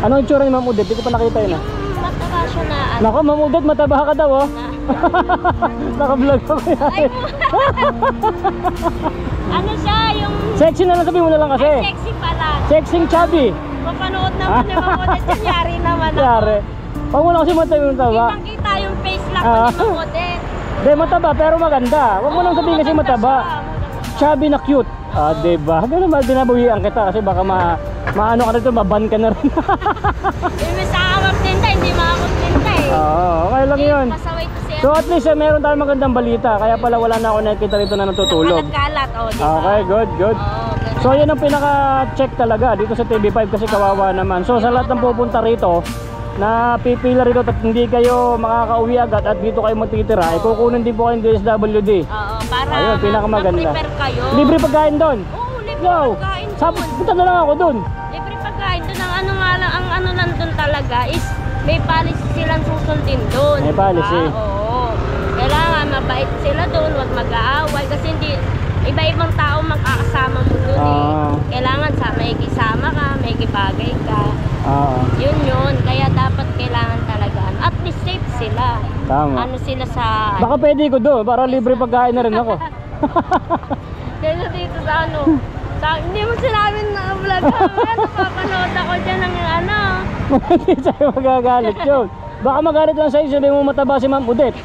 Anong itsura ni Ma'am Odette? Hindi ko pa nakita yun. Yung mataba siya na ano. Nako, Ma'am Odette, mataba ka daw oh. Naka-vlog ako yan. Ano siya, yung... Sexy na lang, sabihin mo na lang kasi. Ay, sexy pala. Sexy chubby. Mapanood naman ni Ma'am Odette. Yan, yari naman ako. Yari. Pag wala kasi mataba. Kitang-kita yung face lock ko ni Ma'am Odette. Hindi, mataba pero maganda. Huwag mo nang sabihin kasi mataba. Chubby na cute. Ah, diba? Ganun ba, binabawian kita kasi baka maano ka na ito, maban ka na rin. May sa magtinda, hindi makakagtinda eh. Oo, okay lang yun. Pasaway to siya. So at least meron tayong magandang balita. Kaya pala wala na ako nakikita rito na natutulog. Kalat-kalat, oh, diba? Okay, good, good. So yun ang pinaka-check talaga dito sa TV5 kasi kawawa naman. So sa lahat ng pupunta rito na pipila rito at hindi kayo makakauwi agad at dito kayo matitira, kukunin din po kayong DSWD. Oo, para ayun, pinakamaganda. mag-prepare kayo. Libre pagkain doon. Oo, libre Wow. pagkain doon. Punta na lang ako doon. Libre pagkain doon. Ang ano nga lang, ang ano lang doon talaga is may policy silang susundin doon. May policy. Oo. Kailangan mabait sila doon, wag mag-aaway kasi hindi iba-ibang tao magkakasama mo doon eh. Kailangan may kisama ka, may kibagay ka. Yun. Kaya dapat kailangan talaga. At least safe sila. Tama. Ano sila sa... Baka pwede ko doon para libre pagkain na rin ako. Kaya dito sa ano... hindi mo sinabi na vlog ka. Napapanood ako dyan ng ano. Hindi sa'yo magagalit yun. Baka magalit lang sa'yo, sabihin mo mataba si Ma'am Odette.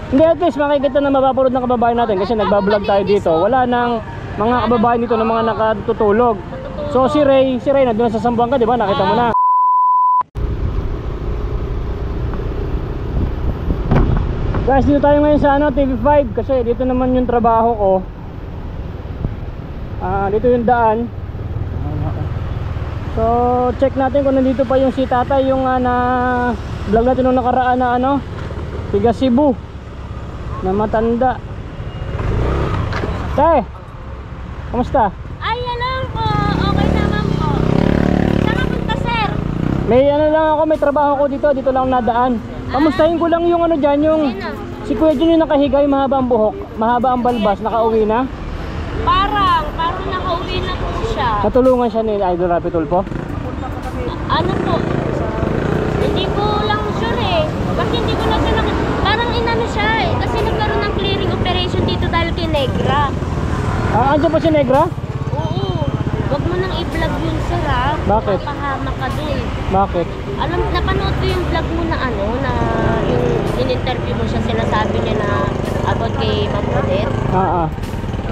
Hindi, at least makikita na mapapanood ng kababayan natin kasi nagbablog tayo dito. Wala nang mga kababayan dito na mga nakatutulog. So si Ray nandun sa Sambuanga, di ba? Nakita mo na. Guys, dito tayo ngayon sa TV5 kasi dito naman yung trabaho ko. Dito yung daan. So check natin kung nandito pa yung si tatay, yung na vlog natin nung nakaraan na tiga Cebu na matanda. Tay, kamusta? Ay, alam po, okay naman po. Saan ka punta, sir? May lang ako, may trabaho ko dito lang nadaan. Kamustahin ko lang yung dyan, yung si Kuya Jun yung nakahiga, yung mahaba ang buhok, mahaba ang balbas, nakauwi na? Parang nakauwi na po siya. Natulungan siya ni Idol Rapi Tulfo? Ano po? Hindi ko lang sure eh. Kasi hindi ko na siya parang inano siya eh. Kasi nagkaroon ng clearing operation dito dahil kay Negra. Andiyan pa si Negra? Oo. Wag mo nang i-vlog yun, sir ha. Bakit? Papahamak ka dun. Bakit? Alam, napanood ko yung vlog mo na na yung in-interview mo siya, sinasabi niya na about kay Ma'am Odette.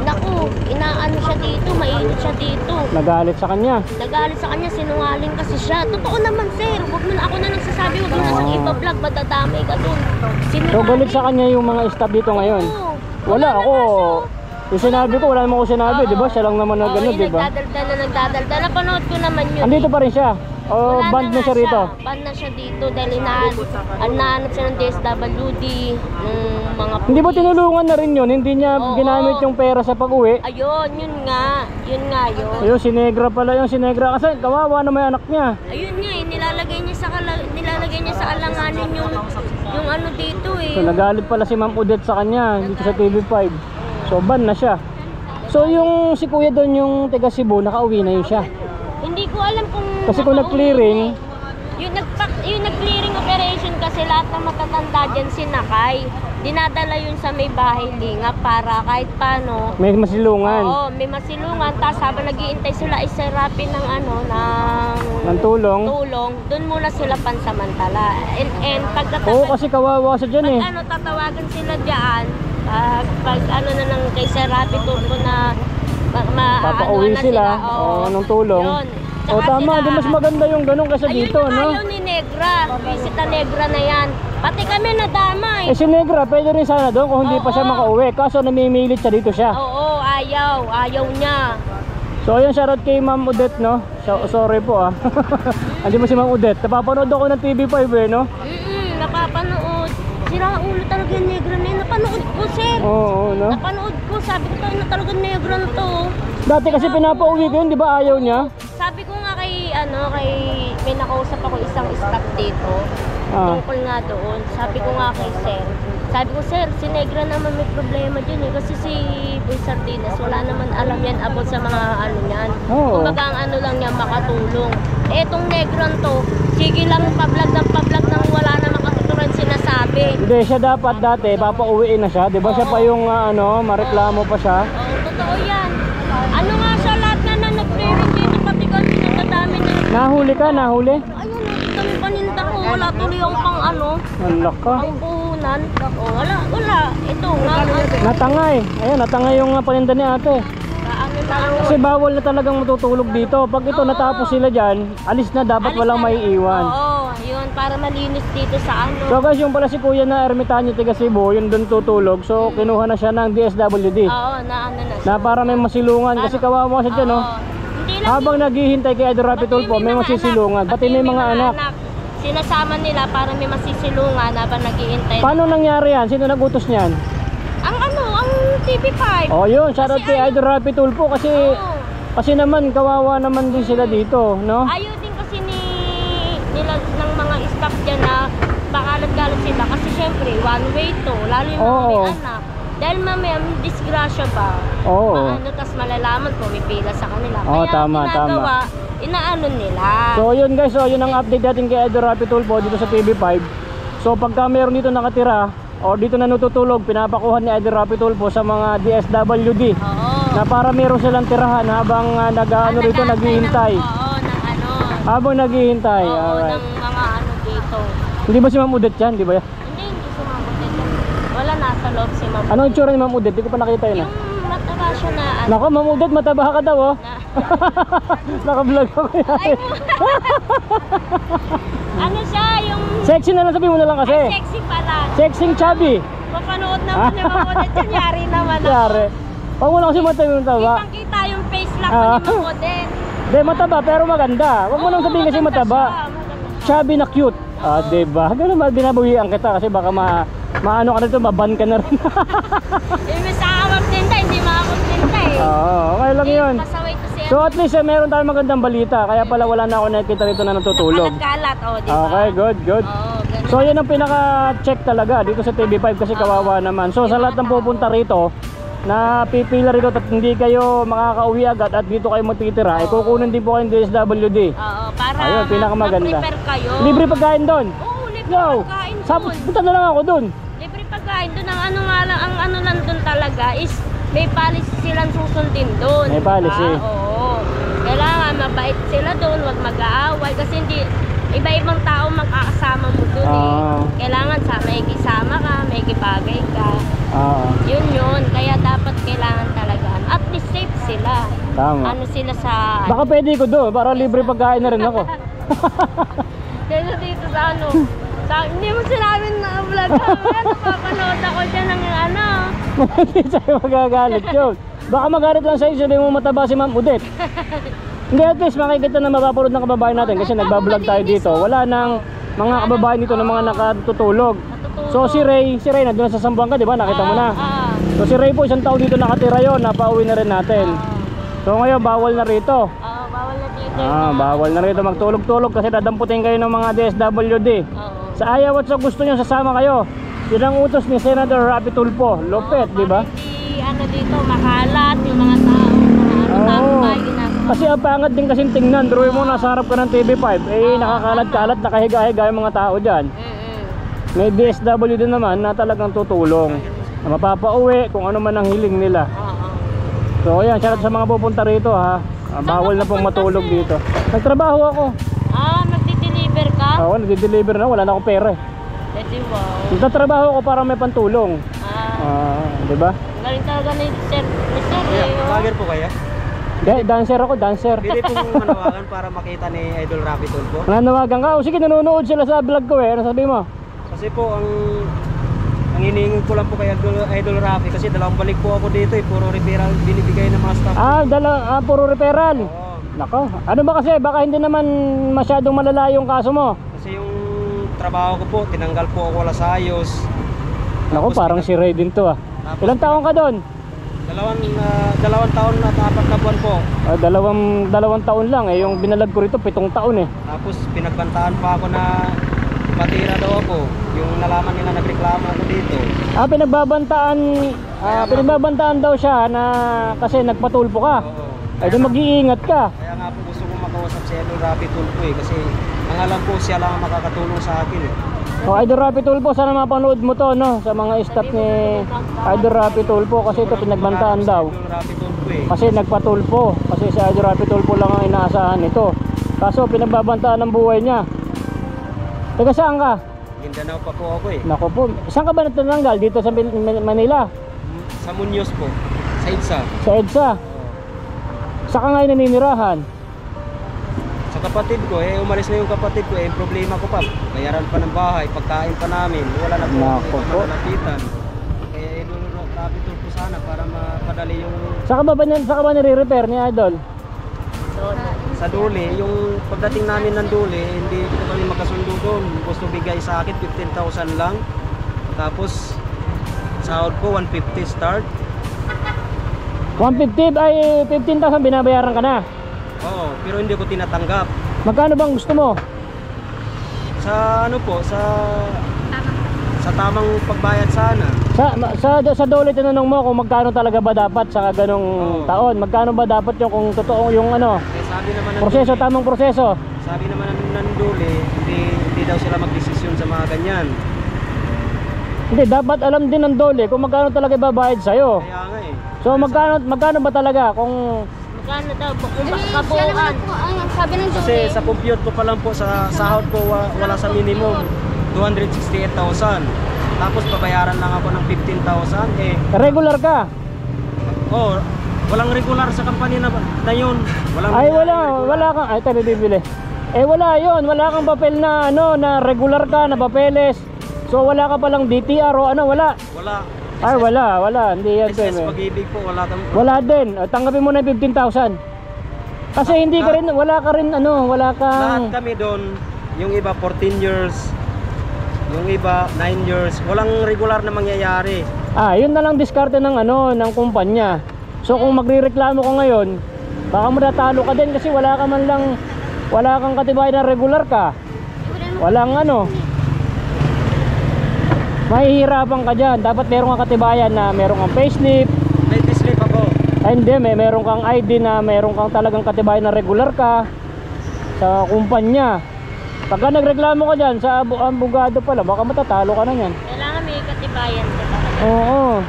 Naku, inaano siya dito, mainit siya dito. Nagalit sa kanya? Nagalit sa kanya, sinungaling kasi siya. Totoo naman, sir. Wag mo na, ako na nagsasabi, wag mo na nang ipa-vlog, madadamay ka dun. So galit sa kanya yung mga staff dito ngayon? Wala ako. Yung sinabi ko, wala naman ako sinabi, di ba? Siya lang naman na gano'n, di ba? Nagdadaldal. Napanood ko naman yun. Andito pa rin siya? O band na siya rito? Band na siya dito dahil inaanap siya ng DSWD, ng mga Hindi ba tinulungan na rin yun? Hindi niya ginamit yung pera sa pag-uwi? Ayun, yun nga yun. Ayun, si Negra pala yung si Negra kasi kawawa na may anak niya. Ayun nga eh, nilalagay niya sa alanganin yung ano dito eh. So nagalit pala si Ma'am Odette sa kanya dito sa TV5. So ban na siya. So yung si Kuya doon, yung taga Cebu, nakauwi na yun siya. Hindi ko alam kung kasi kung nag-clearing, yung nag-clearing operation kasi lahat ng matatanda dyan sinakay. Dinadala yun sa may bahay linga para kahit paano may masilungan. Oo, may masilungan. Tapos habang nag-iintay sila isarapin ng ng tulong. Doon muna sila pansamantala. And oo, kasi kawawa siya dyan eh. Tatawagan sila dyan. Pag na ng kay Sir Rapi Tulfo na papauwi sila. Anong tulong? Yun. O tama, di mas maganda yung ganun kasi dito, no? Ayaw ni Negra. Visita Negra na yan. Pati kami nadamay. Si Negra, pwede rin sana doon kung hindi pa siya makauwi. Kaso namimilit siya dito siya. Oo, ayaw niya. So ayun, shoutout kay Ma'am Odette, no? Sorry po Hindi mo si Ma'am Odette. Napapanood ako ng TV5 no? Napapanood. Sira ulo talaga yung Negra na yun. Napanood ko, sir. Oo, no? Napanood ko. Sabi ko tayo na talaga Negra na to. Dati kasi pinapauwi ko yun, di ba ayaw niya? Sabi ko nga kay may nakausap ako isang staff dito. Tungkol nga doon. Sabi ko nga kay sir, Sabi ko, sir, si Negra naman may problema dyan eh. Kasi si Boy Sardinas, wala naman alam yan about sa mga ano yan. Oo. Kumbaga ang ano lang yan, makatulong. Eh, itong Negron to, sige lang pablag nang wala namang katuturan sinasabi. Hindi, siya dapat dati, papauwiin na siya. Di ba siya pa yung mareklamo pa siya? Oo, totoo yan. Ano nga siya, lahat na nag-clearing dito, pati kami nadadami na. Nahuli ka, nahuli? Ayun, kami paninda ko, wala tuloy yung pang ano, Alak ka. pang puhunan. O, wala. Ito nga, Natangay. Ayun, natangay yung paninda ni ate. ano na ano. Kasi bawal na talagang matutulog dito. Pag ito natapos sila dyan, alis na, dapat walang maiiwan. Oo, yun, para malinis dito sa ano. So guys, yung pala si Kuya na Ermitanyo taga Cebu, yun doon tutulog. So kinuha na siya ng DSWD. Oo, na ano na siya. Na para may masilungan. Kasi kawawa siya dyan, no? Hindi lang Habang naghihintay kay Idol Rapi Tulfo, may masisilungan. Pati may mga anak. Sinasama nila para may masisilungan habang naghihintay. Paano nangyari yan? Sino nagutos niyan? Ang TV5. Oh yun, shoutout kay Idol Rapi Tulfo kasi Oo. kasi naman kawawa naman din sila dito, no? Ayaw din kasi nila ng mga staff dyan na bakalat-galat sila kasi syempre one way to, lalo yung mga may Oo. anak. Dahil mamaya may disgrasya ba? Oo. Maano, tas malalaman po may pila sa kanila. Oo, Kaya tama, ginagawa, inaano nila. So yun guys, so yun ang update natin kay Idol Rapi Tulfo dito sa TV5. So pagka meron dito nakatira o dito na natutulog, pinapakuhan ni Idol Rapi Tulfo sa mga DSWD Oo. na para meron silang tirahan habang nag-ano rito, naghihintay. Oo, ng ano. Habang naghihintay. Oo, Alright. ng mga ano dito. Hindi ba si Ma'am Udet yan? Di ba yan? Hindi sumabot dito. Wala, nasa loob si Ma'am. Ano yung tsura ni Ma'am Udet? Di ko pa nakita yun. Yung mataba siya na ano. Nako, Ma'am Udet, mataba ka daw oh. Naka-vlog ako yan. Ay, ano siya, yung Sexy na lang, sabihin mo na lang kasi. ay, sexy pala. Sexing chubby. Mapanood naman ni Mamodet yan, yari naman ako. Yari. Huwag mo na kasi mataba. Kitang kita yung face lang Ah. ni Mamodet. Hindi, mataba pero maganda. Huwag mo nang sabihin kasi mataba. Chubby na cute. Ah, diba? Ganun ba, binabawian kita kasi baka maano ka na ito, maban ka na rin. Imbes sa magtinda, hindi makakagtinda eh. Oo, okay lang yun. Pasaway to siya. So at least meron tayong magandang balita. Kaya pala wala na ako nakikita rito na natutulog. Nakalat-kalat, oh, di ba? Okay, good, good. Oo, ganun. So yun ang pinaka-check talaga dito sa TV5 kasi kawawa naman. So sa lahat ng pupunta rito na pipila rito at hindi kayo makakauwi agad at dito kayo magtitira, ay kukunin din po kayong DSWD. Oo, para Ayun, pinakamaganda. mag-prepare kayo. Libre pagkain doon. Oo, libre Yo, pagkain Sabot, doon. punta na lang ako doon. Libre pagkain doon. Ang ano nga lang, ang ano lang doon talaga is may policy silang susundin doon. May policy. Oo. Kailangan mabait sila doon, wag mag-aaway kasi hindi iba-ibang tao magkakasama mo doon Ah. Kailangan may kisama ka, may kibagay ka. Oo, Yun. Kaya dapat kailangan talaga. At least safe sila. tama. Ano sila sa... Baka pwede ko doon para libre pagkain na rin ako. Kaya dito sa ano... hindi mo sinabi na vlog kami. Napapanood ako dyan ng ano. Hindi sa'yo magagalit yun. Baka magalit lang sa'yo, sabi mo mataba si Ma'am Udet. Hindi, at least makikita na mapapanood ng kababayan natin kasi nagbablog tayo dito. Wala nang mga kababayan dito na mga nakatutulog. So si Ray nandun sa Sambuanga, di ba? Nakita mo na. So si Ray po, isang taon dito nakatira yon, napauwi na rin natin. So ngayon, bawal na rito. Bawal na dito. Bawal na rito magtulog-tulog kasi dadamputin kayo ng mga DSWD. Sa ayaw at sa gusto nyo, sasama kayo. Yun ang utos ni Senator Rapi Tulfo. Lopet, di ba? Hindi ano dito, makalat yung mga tao. Tambay, ginagawa. Kasi ang pangat din kasing tingnan. Drawing mo, nasa harap ka ng TV5. Eh, nakakalat-kalat, nakahiga-higa yung mga tao dyan. May DSW din naman na talagang tutulong. Na mapapauwi kung ano man ang hiling nila. So ayan, shoutout sa mga pupunta rito ha. Bawal na pong matulog dito. Nagtrabaho ako. Magdi-deliver ka? Oo, nagdi-deliver na. Wala na akong pera. Pwede, wow. Nagtatrabaho ako para may pantulong. Di ba? Galing talaga ni Sir. Vlogger po kaya? Dancer ako, dancer. Pwede pong manawagan para makita ni Idol Rapi Tulfo. Nanawagan ka? O sige, nanonood sila sa vlog ko eh. Ano sabi mo? Kasi po ang hinihingi ko lang po kay Idol Rapi kasi dalawang balik po ako dito eh. Puro referral binibigay ng mga staff. Puro referral. Oo. Nako, ano ba kasi? Baka hindi naman masyadong malala yung kaso mo. Kasi yung trabaho ko po, tinanggal po ako wala sa ayos. Nako, Tapos parang si Ray din to ah. Tapos Ilang taon ka doon? Dalawang taon at 4 na buwan po. Dalawang taon lang eh. Yung binalag ko rito, 7 taon eh. Tapos pinagbantaan pa ako na patira daw ako. Yung nalaman nila nagreklamo ako dito. Pinagbabantaan daw siya na kasi nagpatulpo ka. Oo. Ay di mag-iingat ka. Kaya nga po gusto kong makausap si Idol Rapi Tulfo eh. Kasi ang alam ko siya lang ang makakatulong sa akin eh. O Idol Rapi Tulfo, sana mapanood mo to no sa mga staff ni Idol Rapi Tulfo kasi ito pinagbantaan daw. Idol Rapi Tulfo eh. Kasi nagpatulpo. Kasi si Idol Rapi Tulfo lang ang inaasahan nito. Kaso pinagbabantaan ng buhay niya. Taga saan ka? Mindanao pa po ako eh. Nako po. Saan ka ba natatanggal? Dito sa Manila? Sa Muñoz po. Sa EDSA. Sa EDSA? Saan ka ngayon naninirahan? Sa kapatid ko eh, umalis na yung kapatid ko eh, problema ko pa. Bayaran pa ng bahay, pagkain pa namin, wala na po Nako akong po. malalapitan. Kaya Idol Rapi Tulfo sana para mapadali yung Saan ka ba nire-repair ni Idol? sa Dole. Yung pagdating namin ng Dole, hindi ko kami makasundo doon. Gusto bigay sa akin 15,000 lang. Tapos sahod ko 150 start. 150 ay 15,000 binabayaran ka na. Oo, pero hindi ko tinatanggap. Magkano bang gusto mo? Sa ano po, sa tamang pagbayad sana. Sa Dole tinanong mo kung magkano talaga ba dapat sa ganong Oo. taon. Magkano ba dapat yung kung totoo yung ano, Eh sabi naman ng proseso, Dole, tamang proseso. sabi naman ng Dole, hindi daw sila magdesisyon sa mga ganyan. Hindi, dapat alam din ng Dole kung magkano talaga ibabayad sa'yo. Kaya nga eh. So magkano ba talaga kung Magkano daw po? Kabuuan. Sabi ng Kasi sa compute ko pa lang po, sa sahod ko wala sa minimum 268,000. Tapos babayaran lang ako ng 15,000 eh. regular ka? Oh, walang regular sa company na yun. Walang Ay regular. wala kang, ay tayo bibili. Eh wala yon, wala kang papel na ano, na regular ka, na papeles. So wala ka palang DTR o ano, wala. Wala. Ay wala, hindi yan. SS Pwede. Pag-ibig po, wala kang... Wala din. O, tanggapin mo na yung 15,000. Kasi hindi ka rin, wala ka rin ano, wala Lahat kang... kami doon, yung iba 14 years, yung iba 9 years, walang regular na mangyayari. Yun na lang diskarte ng ano, ng kumpanya. So kung magrereklamo ka ngayon, baka matatalo ka din kasi wala ka man lang, wala kang katibayan na regular ka. Walang ano. Mahihirapan ka dyan. Dapat meron kang katibayan na meron kang payslip. May dislip ako. Ay hindi, meron kang ID na meron kang talagang katibayan na regular ka sa kumpanya. Pagka nagreklamo ka dyan sa abogado pala, baka matatalo ka na yan. Kailangan may katibayan ka talaga. Oo.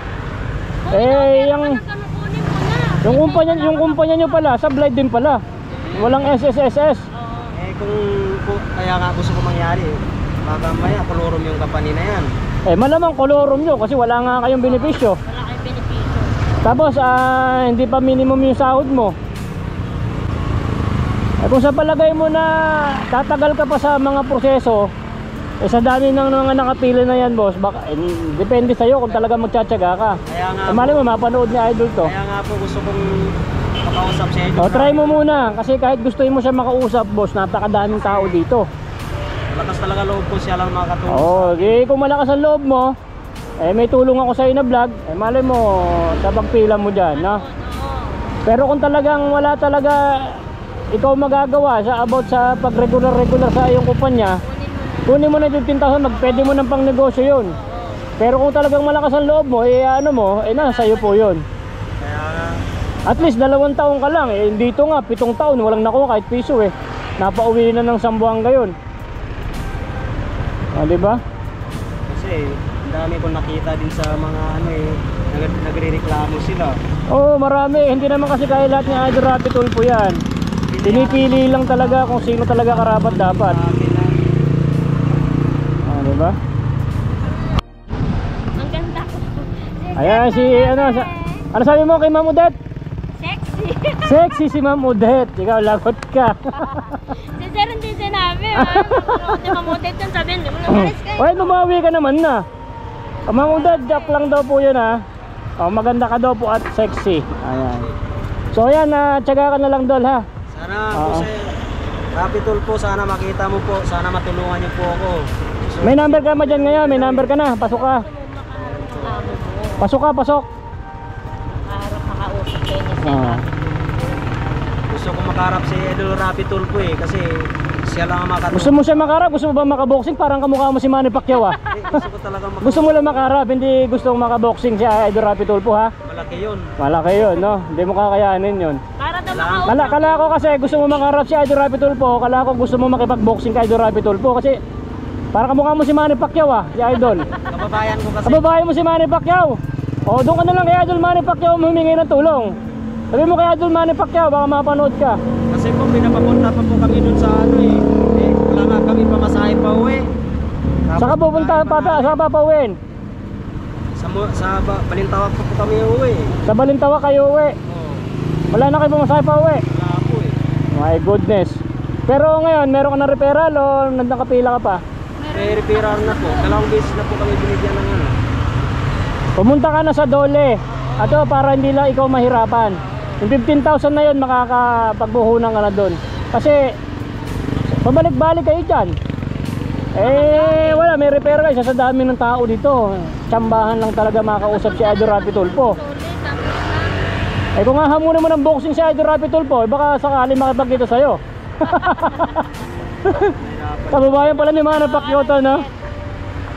Yung kumpanya nyo pala, sablay din pala. Walang SSSS. Eh kung kaya nga gusto ko mangyari, baka maya kolorum yung company na yan. Malamang kolorum nyo kasi wala nga kayong benepisyo. Wala kayong benepisyo. Tapos hindi pa minimum yung sahod mo. Kung sa palagay mo na tatagal ka pa sa mga proseso, sa dami ng mga nakapili na yan boss, baka, depende sa'yo kung talaga magtsatsaga ka. Kaya nga Mali mo, mapanood ni Idol to. Kaya nga po gusto kong makausap sa inyo. Try mo muna kasi kahit gusto mo siya makausap boss, napakadaming tao dito. Malakas talaga loob ko, siya lang makatulong. Kung malakas ang loob mo, may tulong ako sa'yo na vlog, malay mo, sa pagpila mo dyan, no? Pero kung talagang wala talaga ikaw magagawa sa about sa pag-regular sa iyong kumpanya, kunin mo na yung 15,000, pwede mo nang pang negosyo yun. Pero kung talagang malakas ang loob mo, nasa sa'yo po yun. Kaya nga, At least 2 taon ka lang, dito nga 7 taon, walang nakuha kahit piso Napauwi na ng Sambuanga ngayon. Diba? kasi dami kong nakita din sa mga nagrereklamo sila. Oo, marami. Hindi naman kasi kaya lahat ni Idol Rapi Tulfo yan. Pinipili lang talaga kung sino talaga karapat dapat. Diba? Ang ganda ko. Ayan ano sabi mo kay Ma'am Odette? Sexy. Sexy si Ma'am Odette. Ikaw lagot ka. Si Sir hindi sinabi. Hindi mamutit yan sabihin. Hindi mo namalis kayo. Ay, bumawi ka naman na. Ma'am Odette, joke lang daw po yun maganda ka daw po at sexy. Ayan. So ayan, tiyaga ka na lang Dol ha. Sana po sa Rapi Tulfo, sana makita mo po, sana matulungan niyo po ako. May number ka ma dyan ngayon, may number ka na. Pasok ka. Pasok. Makaharap makausap kayo ni Sir. Ah. Gusto ko makaharap si Idol Rapi Tulfo kasi siya lang ang makatulong. Gusto mo siya makarap? Gusto mo ba makaboxing? Parang kamukha mo si Manny Pacquiao ah. Gusto ko talaga makatulong. Gusto mo lang makarap, hindi gusto mong makaboxing si Idol Rapi Tulfo ha? Malaki yun. Malaki yun, no? Hindi mo kakayanin yun. Para daw Kala ko kasi gusto mo makarap si Idol Rapi Tulfo, kala ko gusto mo makipagboxing kay Idol Rapi Tulfo kasi parang kamukha mo si Manny Pacquiao ah, si Idol. Kababayan ko kasi. Kababayan mo si Manny Pacquiao. O, doon ka na lang kay Idol Manny Pacquiao humingi ng tulong. Sabi mo kay Idol Manny Pacquiao, baka mapanood ka. Kasi po pinapapunta pa po kami dun sa ano eh. Wala nga kami pamasahe pa uwi. Saka pupunta sa papawin. Balintawak pa po kami uwi. Sa Balintawa kayo uwi. Oo. Wala na kayo pumasahe pa uwi. Wala po eh. My goodness. Pero ngayon, meron ka ng referral o nakapila ka pa? May referral na po. Dalawang beses na po kami binigyan ng ano. Pumunta ka na sa Dole. Ato para hindi lang ikaw mahirapan. Yung 15,000 na yun, makakapagbuhunan ka na doon. Kasi pabalik-balik kayo dyan. Eh wala, may repair kayo sa dami ng tao dito. Tsambahan lang talaga makausap si Idol Rapi Tulfo. Eh kung hahamunin mo ng boxing si Idol Rapi Tulfo, baka sakali makipagkita sa'yo. Kababayan pala ni Manny Pacquiao to, no?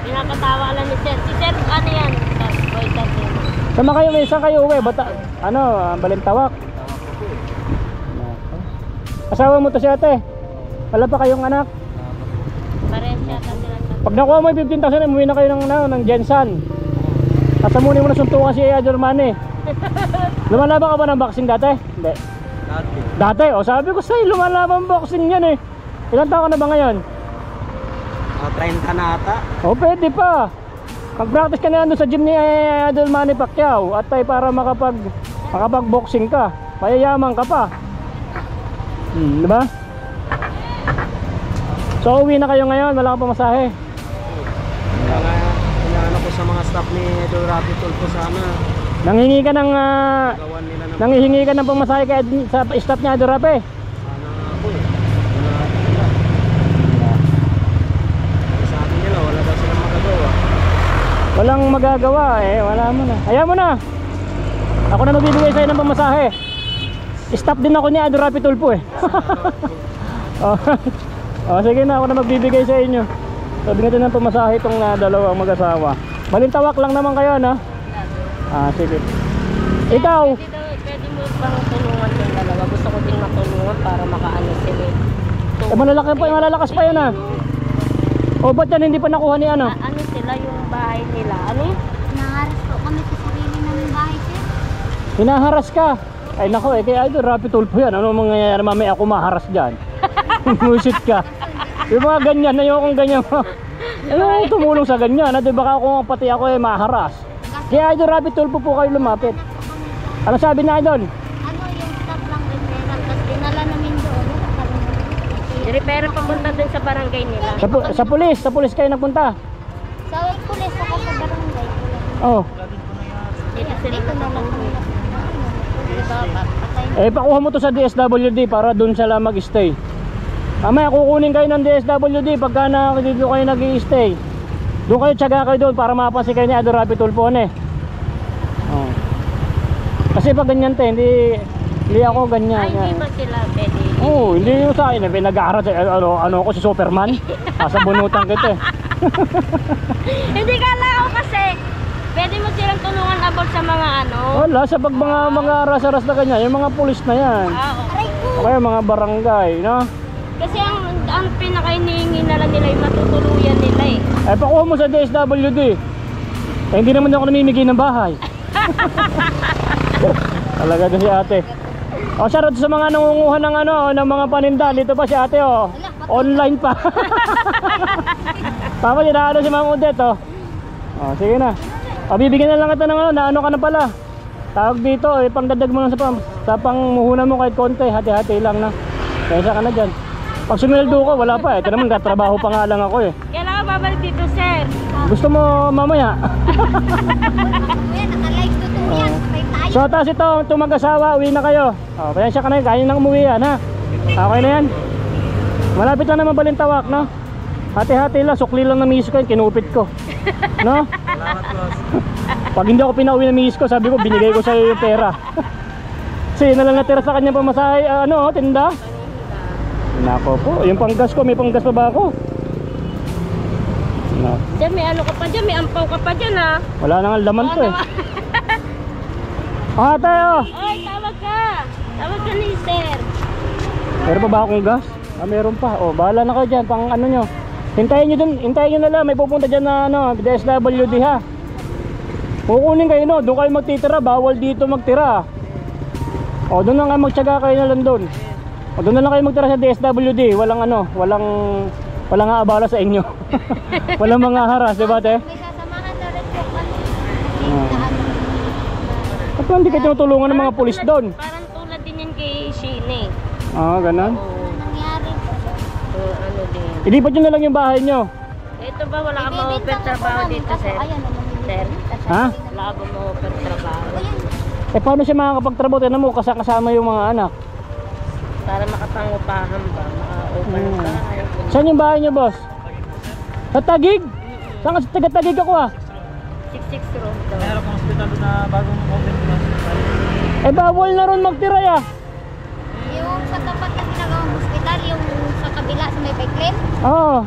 Pinapatawa lang ni Sir. Si Sir, ano yan? Boy, Sama kayo, may isang kayo uwi, Balintawak. Asawa mo to si ate? Wala pa kayong anak? parehas siya kasi lang. Pag nakuha mo yung 15,000, umuwi na kayo ng Jensan. Kasamunin mo na suntukan si Idol Manny. Lumalaban ka ba ng boxing dati? Hindi. Dati? O sabi ko sa'yo, lumalaban boxing yan eh. Ilang taon ka na ba ngayon? 30 na ata. O pwede pa. Mag-practice ka na lang doon sa gym ni Idol Manny Pacquiao. At para makapag-boxing ka. Mayayaman ka pa. Diba? So uwi na kayo ngayon, wala kang pamasahe. Kaya nga, inaano ko sa mga staff ni Idol Rapi Tulfo sana. Nanghingi ka ng Gawan nila ng nanghihingi ka ng pamasahe sa staff niya Idol Rapi. sana ako eh. Sa akin nila, wala daw silang magagawa. Walang magagawa eh, wala mo na. Ayaw mo na. Ako na magbibigay sa'yo ng pamasahe. Staff din ako ni Idol Rapi Tulfo eh. Oh, sige na, ako na magbibigay sa inyo. Sabi natin ng pamasahe itong dalawang mag-asawa. Balintawak lang naman kayo, no? Sige. Ikaw? Pwede mo bang tulungan yung dalawa? Gusto ko din matulungan para makaano sila. Malalakas pa yun O ba't yan hindi pa nakuha ni ano? Ano sila yung bahay nila? Ano yun? Naharas po kami sa sarili ng bahay, sir. Hinaharas ka? Ay nako kaya Idol Rapi Tulfo yan. Ano mangyayari mamaya ako maharas dyan? Musit ka. Yung mga ganyan, ayokong ganyan mo. Ano tumulong sa ganyan? Baka ako pati ako maharas. Kaya Idol Rapi Tulfo po kayo lumapit. Ano sabi na Idol? Ano yung staff lang referral, tapos dinala namin doon. Repair papunta dun sa barangay nila. Sa pulis kayo nagpunta? Sa pulis ako sa barangay. Oh. Dito sila Dito na lang kami. Diba, patay. Pakuha mo to sa DSWD para dun sila mag-stay. Mamaya kukunin kayo ng DSWD pagka dito kayo nag-i-stay. Doon kayo, tsaga kayo doon para mapansin kayo ni Idol Rapi Tulfo Oh. Kasi pag ganyan hindi ako ganyan. Ay, hindi ba sila pwede? Hindi yung sa akin. Nag-aaral ano ako si Superman. Sabunutan kita eh. Hindi kala ko kasi pwede mo silang tulungan about sa mga ano. Wala, sa pag mga aras-aras na ganyan, yung mga pulis na yan. Aray ko! O kaya mga barangay, no? Kasi ang pinaka-inihingi na lang nila yung matutuluyan nila eh. Pakuha mo sa DSWD. Hindi naman ako namimigay ng bahay. Talaga doon si ate. Shoutout sa mga nangunguha ng mga paninda. Dito pa si ate online pa. Tapos inaano si Ma'am Odette sige na. Bibigyan na lang kita ng naano ka na pala. Tawag dito pangdadag mo lang sa pangmuhunan mo kahit konti. Hati-hati lang na. Kaya ka na dyan. Pag sumildo ko, wala pa Ito naman, katrabaho pa nga lang ako Kailangan babalik dito, sir. Gusto mo mamaya? Kuya, naka-live to yan. Patay tayo. So, tapos itong mag-asawa, uwi na kayo. Pasensya ka na yun, kaya nang umuwi yan, ha? Okay na yan. Malapit lang naman Balintawak, no? Hati-hati lang, sukli lang na misis ko yun, kinupit ko. No? Salamat boss. Pag hindi ako pinauwi na misis ko, sabi ko, binigay ko sa'yo yung pera. Kasi yun na lang natira sa kanyang pamasahe, tinda. Nako po, yung panggas ko, may panggas pa ba ako? No. Diyan may ano ka pa dyan, may ampaw ka pa dyan ah. Wala na nga laman to eh. Ah, tayo! Oy, tawag ka! Tawag ka ni sir. Meron pa ba akong gas? Ah, meron pa. Oh, bahala na kayo dyan, pang ano nyo. Hintayin nyo dun, hintayin nyo na lang, may pupunta dyan na ano, DSWD ha. Kukunin kayo no, doon kayo magtitira, bawal dito magtira. O, doon na nga magtyaga kayo na lang doon. O, doon na lang kayo magtira sa DSWD, walang ano, walang aabala sa inyo. Walang mga haras, diba te? May sasamahan na rin po kami. At hindi kayo tinutulungan ng mga pulis doon. Parang tulad din yan kay Shine. Ah, ganun. Ano nangyari po? Ano din. Ilipat nyo na lang yung bahay nyo. Ito ba wala ka ma-open trabaho dito sir? Sir? Ha? Wala ka ba ma-open trabaho? Eh paano siya makakapagtrabaho? Tignan mo, kasama yung mga anak. Para makapangupahan ba? Maka-open ka? Saan yung bahay nyo, boss? Sa Tagig? Saan ka sa taga-Tagig ako ah? 66 room daw. Meron pang hospital na bagong open na. Eh bawal na ron magtira ya. Yung sa tapat na ginagawang hospital, yung sa kabila sa may bike Oo.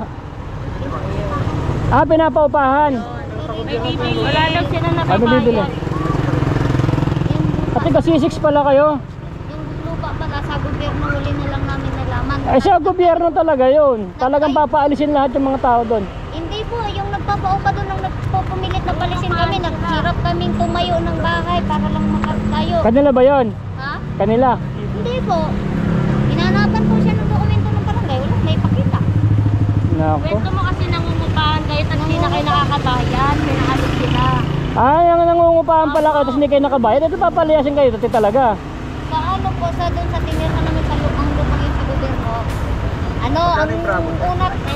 Ah, pinapaupahan. Wala lang sila Ano bibili? nababayad. Kasi kasi 6 pala kayo. Yung lupa pala sa gobyerno, huli na lang namin nalaman. Eh sa gobyerno talaga yun. Talagang papaalisin lahat yung mga tao doon. Hindi po, yung nagpapaupa doon, nang nagpupumilit na palisin kami, naghirap kaming tumayo ng bahay para lang makatayo. Kanila ba yun? Ha? Kanila? Hindi po. Hinanapan po siya ng dokumento ng barangay, wala na ipakita. Nako. Kwento mo kasi nangungupahan kayo at hindi na kayo nakakabayan. Pinaalis sila. Ay, ang nangungupahan pala kayo tapos hindi kayo nakabayad. Ito papalayasin kayo, dati talaga. Sa ano po, sa doon sa tinira namin sa lupang lupang yung sa gobyerno, ano, ang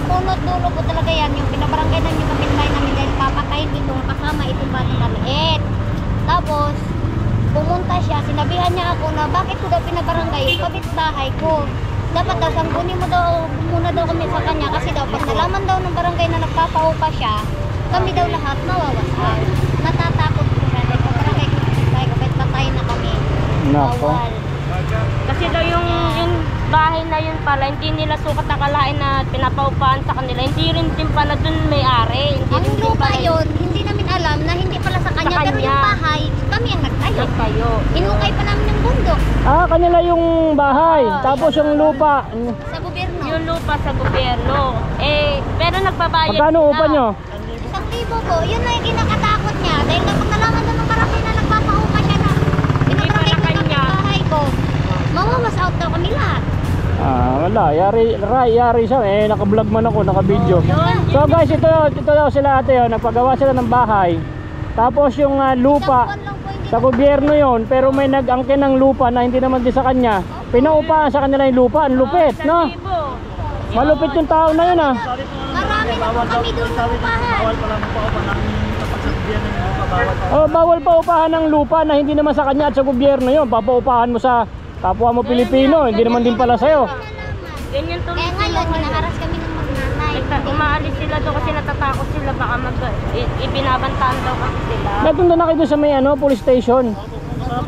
punot dulo po talaga yan, yung pinabarangay na yung kapitbahay namin dahil papatayin dito kasama itong batang maliit. Tapos, pumunta siya, sinabihan niya ako na bakit ko daw pinabarangay yung kapitbahay ko. Dapat daw, sanggunin mo daw, muna daw kami sa kanya kasi daw, pag nalaman daw ng barangay na nagpapaupa siya, kami daw lahat mawawasan. Natatakot po siya, dahil pag barangay ko kapitbahay ko, kahit patayin na kami. Nako. Bawal. Kasi daw yung bahay na yun pala, hindi nila sukat akalain na pinapaupahan sa kanila. Hindi rin din pala dun may-ari. Hindi Ang rin din lupa pala yun, hindi namin alam na hindi pala sa kanya, pero kanya. yung bahay, kami ang nagtayo. kayo. Inukay pa namin ng bundok Ah, kanila yung bahay. Tapos yung lupa. sa gobyerno. Yung lupa sa gobyerno. Eh, pero nagbabayad Magkano upa nyo? 1,000 po, yun na yung kinakatakot niya. Dahil kapag nalaman na ng barangay na nagpapaupa siya na pinabarangay ko ng bahay ko, mawawas out daw kami lahat. Ah, wala. Yari siya. Eh, naka-vlog man ako, naka-video. So guys, ito daw sila ate. Oh, nagpagawa sila ng bahay. Tapos yung lupa, Isang buwan lang po hindi sa gobyerno yon, pero may nag-angkin ng lupa na hindi naman din sa kanya. Pinaupahan sa kanila yung lupa. Ang lupit, no? Malupit yung tao na yun ah. marami na po kami doon sa upahan. Oh, bawal pa upahan ng lupa na hindi naman sa kanya at sa gobyerno yon. Papaupahan mo sa kapwa mo Pilipino, hindi naman din pala sa'yo. Ganyan tuloy Kaya sila ngayon, ngayon. hinaharas kami ng magnanay. Umaalis sila doon kasi natatakot sila baka ibinabantaan daw kasi sila. Nagtunda na kayo doon sa may police station.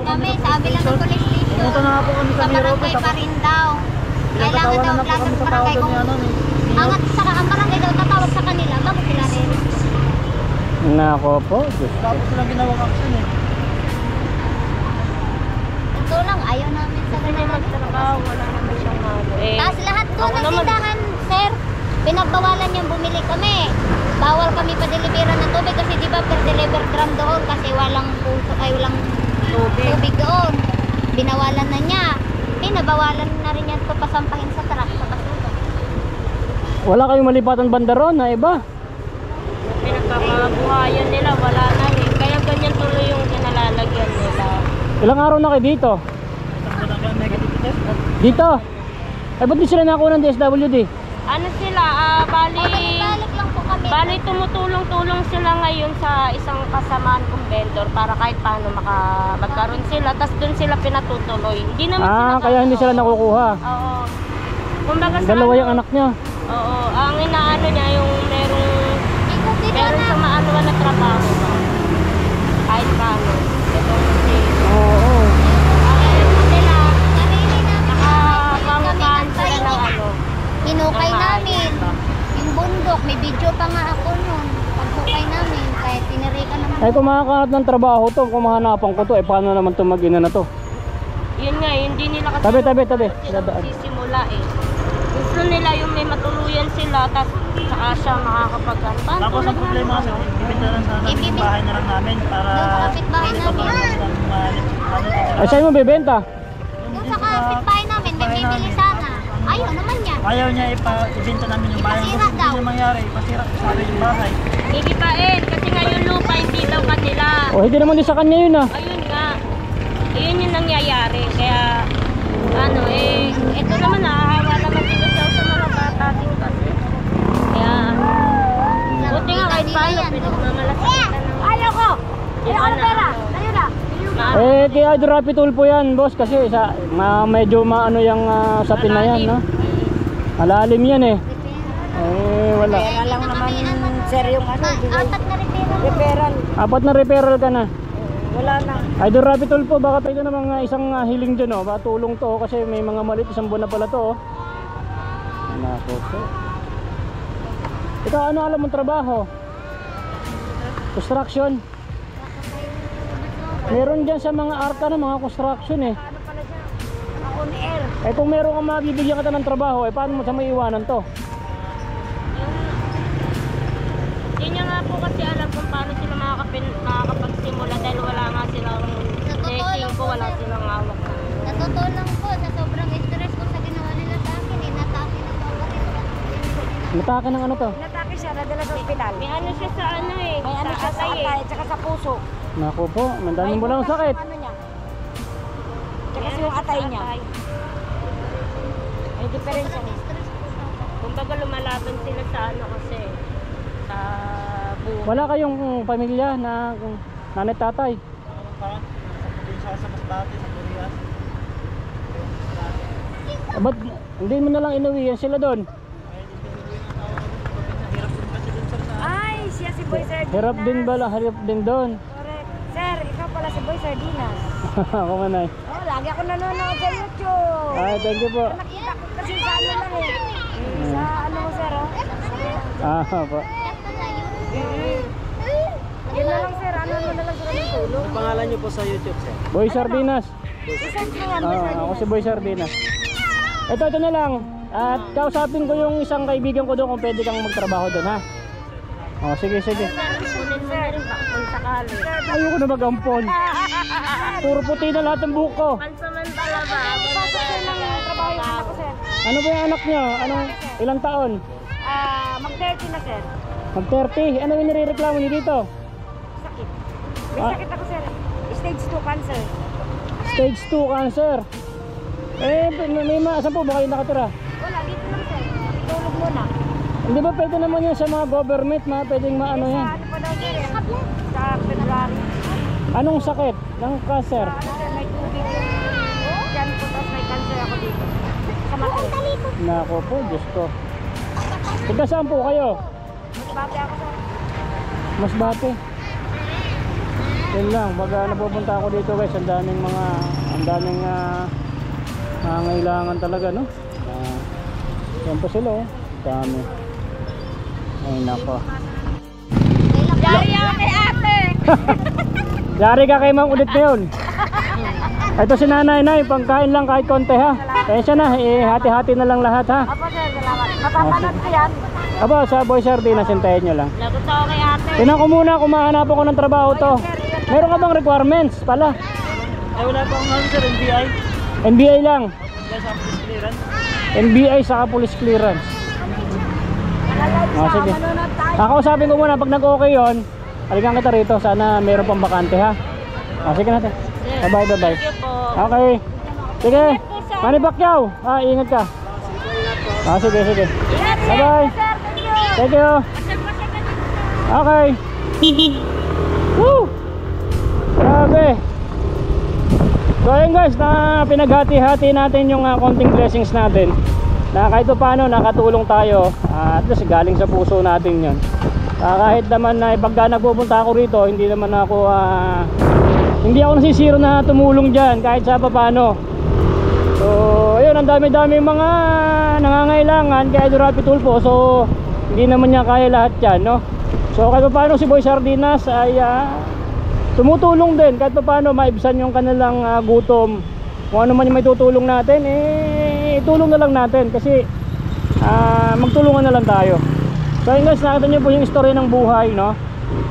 Kami, sabi lang ng police station, sa barangay pa rin daw. Kailangan daw lahat ng barangay kung ang barangay daw tatawag sa kanila bago sila rin. Nako po. Tapos silang ginawang action eh. Ito lang, ayaw namin sa Kasi ganyan. magtrabaho, wala naman siyang ano. Eh, Tapos lahat doon ako ng naman. tindahan, sir, pinagbawalan yung bumili kami. Bawal kami pa-deliveran ng tubig kasi di ba per deliver drum doon kasi walang puso ay walang tubig doon. Binawalan na niya. Nabawalan na rin yan ito pasampahin sa truck sa basura. Wala kayong malipatan banda ron na iba. pinagkakabuhayan nila, wala na rin. Kaya ganyan tuloy yung kinalalagyan nila. Ilang araw na kayo dito? Dito? Eh ba't di sila nakuha ng DSWD? Ano sila, Balik lang po kami. bali tumutulong-tulong sila ngayon sa isang kasamaan kong vendor para kahit paano magkaroon sila. Tapos doon sila pinatutuloy. Hindi naman sila Kaya hindi sila nakukuha. Oo. Kumbaga sa Dalawa ano, yung anak niya. Oo, ang inaano niya yung Ikot dito meron na. sa maanuan na trabaho ba? Kahit paano. Itong si Oo. ang alam mo nila, Sarili namin. nakapangupahan sila ng ano. hinukay namin. Yung bundok, may video pa nga ako nun. Paghukay namin, kahit tinirikan naman. Ay kung makakahanap ng trabaho to, kung mahanapan ko to, paano naman to mag-ina na to? Yun nga, hindi nila kasi Tabi. sila magsisimula eh. Gusto nila yung may matuluyan sila, tapos saka siya makakapag-ano. Tapos ang problema kasi, ibenta lang sana yung bahay na lang namin para Doon sa kapitbahay namin. Ay sa'yo mo bebenta? Doon sa kapitbahay namin, may bibili sana. Ayaw naman niya. Ayaw niya ibenta namin yung bahay. Ipasira Kasi daw. hindi mangyari, ipasira sa amin yung bahay. Gigipain, kasi nga yung lupa hindi daw kanila. O hindi naman din sa kanya yun ah. Ayun nga. Ayun yung nangyayari. Kaya, ano eh, ito naman nahahawa naman din siya sa mga bata din kasi. Kaya, buti nga kahit paano, pinagmamalasakitan ng... Ayaw ko! Ayaw ko pera! Ayun na! Eh kaya Rapid Tulpo yan boss kasi medyo maano yung sapin na yan no? Malalim yan eh. Wala. Kaya lang naman, sir, yung ano, apat na referral. Apat na referral ka na. Wala na. Idol Rapid Tulpo, baka pwede namang isang hiling dyan oh. Baka tulong to kasi may mga malit, isang buwan na pala to oh. Nako po. Ikaw ano alam mong trabaho? Construction. Meron dyan sa mga arka ng mga construction eh. Ano pala siya? On air. Eh kung meron kang mabibigyan ka ng trabaho, eh paano mo sa may iwanan to? Yun nga nga po kasi alam kung paano sila makakapagsimula dahil wala nga silang blessing ko, wala silang hawak na. Sa totoo lang po, sa sobrang stress ko sa ginawa nila sa akin, natake na po ako. Natake ng ano to? Natake siya, nadala sa ospital. May ano siya sa ano eh, May ano siya sa atay, at saka sa puso. Naku po, mandaming mo lang sakit. Ano niya? Tsaka yung atay niya. May diferensya niya. Kumbaga lumalaban sila sa ano kasi, sa buhay. Wala kayong pamilya na nanay tatay? Sa Masbate, sa Korea. Ba't hindi mo na lang inuwihan sila doon? Ay, siya si Boy Sardinas. Hirap din ba lang? Hirap din doon. Correct. Sir, ikaw pala si Boy Sardinas. Ako manay. Oh, lagi ako nanonood sa YouTube. Ay, thank you po. Nakita ko kasi sa ano lang eh. Sa ano mo, sir, oh? Po. Yun na lang, sir. Ano na lang sila ng tulong? Ang pangalan niyo po sa YouTube, sir? Boy Sardinas. I-search mo yan, Boy Sardinas. Ako si Boy Sardinas. Ito na lang. At kausapin ko yung isang kaibigan ko doon kung pwede kang magtrabaho doon ha. Sige. Kunin mo na rin baka kung sakali. Ayoko na magampon. Puro puti na lahat ng buhok ko. Pansamantala ba? Trabaho yung anak ko, sir. Ano ba yung anak niyo? Anong ilang taon? Mag-30 na, sir. Mag-30. Ano yung nirereklamo niyo dito? Sakit. May Ah. sakit ako, sir. Stage 2 cancer. Stage 2 cancer. Saan po ba kayo nakatira? Wala, dito lang, sir. Tulog muna. Hindi ba pwede naman yan sa mga government pwedeng maano yan? Ano pa daw, sir? Sa February. Anong sakit ng cancer? Ano, sir, may tubig yung dyan po, tapos may cancer ako dito. Sa mata. Nako po, Diyos ko. Taga saan po kayo? Bate ako, sir. Masbate. Yun lang, baga napupunta ako dito guys, ang daming nangailangan talaga no. Yan po sila oh, dami. Ay nako. Yari ako kay ate! Yari ka kay Ma'am ulit ngayon. Ito si nanay, pangkain lang kahit konti ha. Kaya siya na, hati-hati na lang lahat ha. Apo, sir, salamat. Mapapanood ko yan. Aba, sa Boy Sardinas, hintayin nyo lang. Lagot ako kay ate. Tinan ko muna kung mahanapan ko ng trabaho to. Meron ka bang requirements pala? Ay wala pa akong ano, sir, NBI. NBI lang. Wala sa police clearance. NBI saka police clearance. Sige. Manonood tayo. Kakausapin ko muna pag nag-okay yun. Alikan kita rito. Sana meron pang bakante ha. Sige natin. Bye. Thank you po. Okay. Sige. Manny Pacquiao. Ingat ka. Sige. Ingat, sir. Bye. Thank you. Okay. Woo! Grabe. So ayun guys, na pinaghati-hati natin yung konting blessings natin. Na kahit paano nakatulong tayo. At least galing sa puso natin yun. Kahit naman na pagka nagpupunta ako rito, hindi naman ako hindi ako nasisiro na tumulong dyan kahit sa paano. So ayun, ang dami-dami mga nangangailangan kay Idol Rapi Tulfo. So hindi naman niya kaya lahat yan, no? So kahit paano si Boy Sardinas ay tumutulong din kahit paano maibsan yung kanilang gutom. Kung ano man yung may tutulong natin, tulong na lang natin kasi magtulungan na lang tayo. So yun guys, nakita nyo po yung istorya ng buhay, no,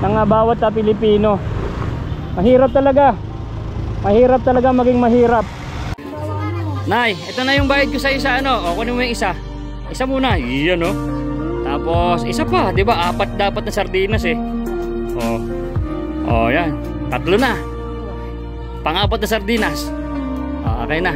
ng bawat Pilipino. Mahirap talaga maging mahirap. Nay, ito na yung bayad ko sa isa, ano? O, kunin mo yung isa. Isa muna, iyan, no? Tapos isa pa, di ba? 4 dapat na sardinas eh. Yan. 3 na. Pang-4 na sardinas. Okay na.